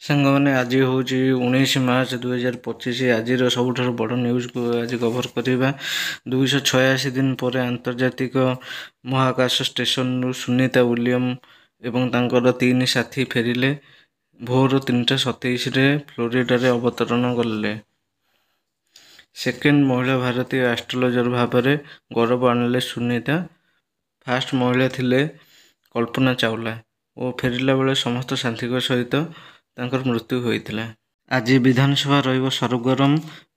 ସାଙ୍ଗମାନେ ଆଜି ହେଉଛି 19 ମାର୍ଚ୍ଚ 2025। ଆଜିର ସବୁଠାରୁ ବଡ଼ ନ୍ୟୁଜ୍କୁ ଆଜି କଭର କରିବା। 286 ଦିନ ପରେ ଆନ୍ତର୍ଜାତିକ ମହାକାଶ ଷ୍ଟେସନରୁ ସୁନିତା ୱିଲିୟମ୍ସ ଏବଂ ତାଙ୍କର 3 ସାଥୀ ଫେରିଲେ। ଭୋର 3:27ରେ ଫ୍ଲୋରିଡାରେ ଅବତରଣ କଲେ। ସେକେଣ୍ଡ ମହିଳା ଭାରତୀୟ ଆଷ୍ଟ୍ରୋଲଜର ଭାବରେ ଗୌରବ ଆଣିଲେ ସୁନିତା। ଫାର୍ଷ୍ଟ ମହିଳା ଥିଲେ କଳ୍ପନା ଚାୱଲା ଓ ଫେରିଲା ବେଳେ ସମସ୍ତ ସାଥୀଙ୍କ ସହିତ ତାଙ୍କର ମୃତ୍ୟୁ ହୋଇଥିଲା। ଆଜି ବିଧାନସଭା ରହିବ ସରଗରମ।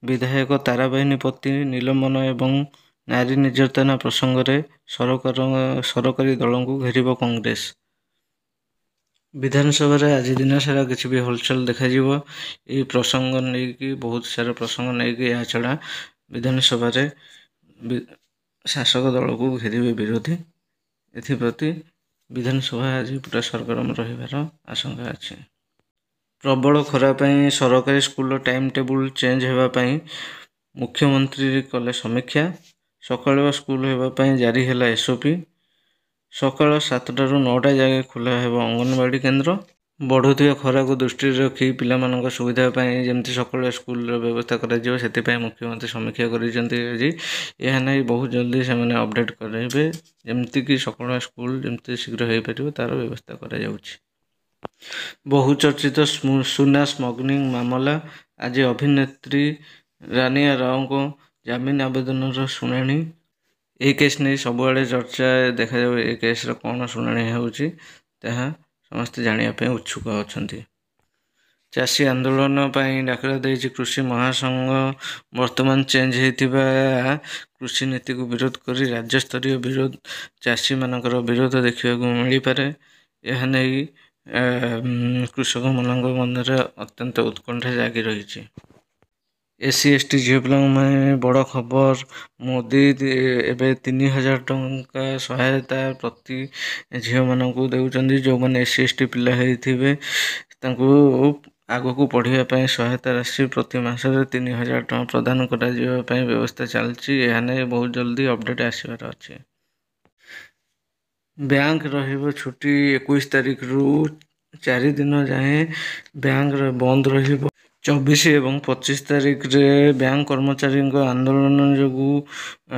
ବିଧାୟକ ତାରାବାହିନୀ ପତି ନିଲମ୍ବନ ଏବଂ ନାରୀ ନିର୍ଯାତନା ପ୍ରସଙ୍ଗରେ ସରକାରୀ ଦଳଙ୍କୁ ଘେରିବ କଂଗ୍ରେସ। ବିଧାନସଭାରେ ଆଜି ଦିନସାରା କିଛି ବି ହଲଚଲ ଦେଖାଯିବ। ଏହି ପ୍ରସଙ୍ଗ ନେଇକି ବହୁତ ସାରା ପ୍ରସଙ୍ଗ ନେଇକି ଏହା ଛଡ଼ା ବିଧାନସଭାରେ ଶାସକ ଦଳକୁ ଘେରିବେ ବିରୋଧୀ। ଏଥିପ୍ରତି ବିଧାନସଭା ଆଜି ପୁରା ସରଗରମ ରହିବାର ଆଶଙ୍କା ଅଛି। ପ୍ରବଳ ଖରା ପାଇଁ ସରକାରୀ ସ୍କୁଲର ଟାଇମ୍ ଟେବୁଲ ଚେଞ୍ଜ ହେବା ପାଇଁ ମୁଖ୍ୟମନ୍ତ୍ରୀ କଲେ ସମୀକ୍ଷା। ସକାଳୁଆ ସ୍କୁଲ ହେବା ପାଇଁ ଜାରି ହେଲା SOP। ସକାଳ 7ଟାରୁ 9ଟା ଯାଏଁ ଖୋଲା ହେବ ଅଙ୍ଗନବାଡ଼ି କେନ୍ଦ୍ର। ବଢ଼ୁଥିବା ଖରାକୁ ଦୃଷ୍ଟିରେ ରଖି ପିଲାମାନଙ୍କ ସୁବିଧା ପାଇଁ ଯେମିତି ସକାଳୁଆ ସ୍କୁଲର ବ୍ୟବସ୍ଥା କରାଯିବ, ସେଥିପାଇଁ ମୁଖ୍ୟମନ୍ତ୍ରୀ ସମୀକ୍ଷା କରିଛନ୍ତି ଆଜି। ଏହା ନେଇ ବହୁତ ଜଲ୍ଦି ସେମାନେ ଅପଡେଟ୍ କରାଇବେ। ଯେମିତିକି ସକାଳୁଆ ସ୍କୁଲ ଯେମିତି ଶୀଘ୍ର ହୋଇପାରିବ ତାର ବ୍ୟବସ୍ଥା କରାଯାଉଛି। ବହୁଚର୍ଚ୍ଚିତ ସୁନା ସ୍ମଗଲିଂ ମାମଲା। ଆଜି ଅଭିନେତ୍ରୀ ରାନିଆ ରାଓଙ୍କ ଜାମିନ ଆବେଦନର ଶୁଣାଣି। ଏହି କେସ୍ ନେଇ ସବୁଆଡ଼େ ଚର୍ଚ୍ଚା ଦେଖାଯାଉ। ଏ କେସ୍ର କ'ଣ ଶୁଣାଣି ହେଉଛି ତାହା ସମସ୍ତେ ଜାଣିବା ପାଇଁ ଉତ୍ସୁକ ଅଛନ୍ତି। ଚାଷୀ ଆନ୍ଦୋଳନ ପାଇଁ ଡାକରା ଦେଇଛି କୃଷି ମହାସଂଘ। ବର୍ତ୍ତମାନ ଚେଞ୍ଜ ହୋଇଥିବା କୃଷି ନୀତିକୁ ବିରୋଧ କରି ରାଜ୍ୟସ୍ତରୀୟ ବିରୋଧ ଚାଷୀମାନଙ୍କର ବିରୋଧ ଦେଖିବାକୁ ମିଳିପାରେ। ଏହା ନେଇ କୃଷକମାନଙ୍କ ମନରେ ଅତ୍ୟନ୍ତ ଉତ୍କଣ୍ଠା ଜାଗି ରହିଛି। SC/ST ଝିଅ ପିଲାଙ୍କ ପାଇଁ ବଡ଼ ଖବର। ମୋଦି ଏବେ 3,000 ଟଙ୍କା ସହାୟତା ପ୍ରତି ଝିଅମାନଙ୍କୁ ଦେଉଛନ୍ତି। ଯେଉଁମାନେ SC/ST ପିଲା ହେଇଥିବେ ତାଙ୍କୁ ଆଗକୁ ପଢ଼ିବା ପାଇଁ ସହାୟତା ରାଶି ପ୍ରତି ମାସରେ 3,000 ଟଙ୍କା ପ୍ରଦାନ କରାଯିବା ପାଇଁ ବ୍ୟବସ୍ଥା ଚାଲିଛି। ଏହା ନେଇ ବହୁତ ଜଲ୍ଦି ଅପଡେଟ୍ ଆସିବାର ଅଛି। ବ୍ୟାଙ୍କ ରହିବ ଛୁଟି। 21 ତାରିଖରୁ 4 ଦିନ ଯାଏଁ ବ୍ୟାଙ୍କ ବନ୍ଦ ରହିବ। 24 ଏବଂ 25 ତାରିଖରେ ବ୍ୟାଙ୍କ କର୍ମଚାରୀଙ୍କ ଆନ୍ଦୋଳନ ଯୋଗୁଁ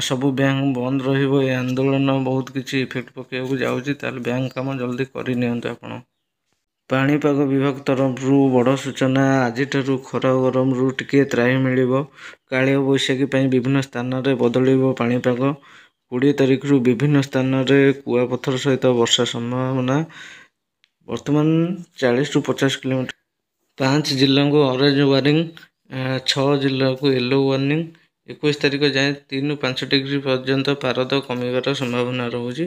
ସବୁ ବ୍ୟାଙ୍କ ବନ୍ଦ ରହିବ। ଏ ଆନ୍ଦୋଳନ ବହୁତ କିଛି ଇଫେକ୍ଟ ପକାଇବାକୁ ଯାଉଛି। ତାହେଲେ ବ୍ୟାଙ୍କ କାମ ଜଲ୍ଦି କରିନିଅନ୍ତୁ ଆପଣ। ପାଣିପାଗ ବିଭାଗ ତରଫରୁ ବଡ଼ ସୂଚନା। ଆଜିଠାରୁ ଖରା ଗରମରୁ ଟିକିଏ ତ୍ରାହି ମିଳିବ। କାଳିଆ ବୈଶାଖୀ ପାଇଁ ବିଭିନ୍ନ ସ୍ଥାନରେ ବଦଳିବ ପାଣିପାଗ। 20 ତାରିଖରୁ ବିଭିନ୍ନ ସ୍ଥାନରେ କୁଆପଥର ସହିତ ବର୍ଷା ସମ୍ଭାବନା। ବର୍ତ୍ତମାନ 40ରୁ 50 କିଲୋମିଟର। 5 ଜିଲ୍ଲାଙ୍କୁ ଅରେଞ୍ଜ ୱାର୍ଣ୍ଣିଂ, 6 ଜିଲ୍ଲାକୁ ୟେଲୋ ୱାର୍ଣ୍ଣିଂ। 21 ତାରିଖ ଯାଏଁ 3ରୁ 5 ଡିଗ୍ରୀ ପର୍ଯ୍ୟନ୍ତ ପାରଦ କମିବାର ସମ୍ଭାବନା ରହୁଛି।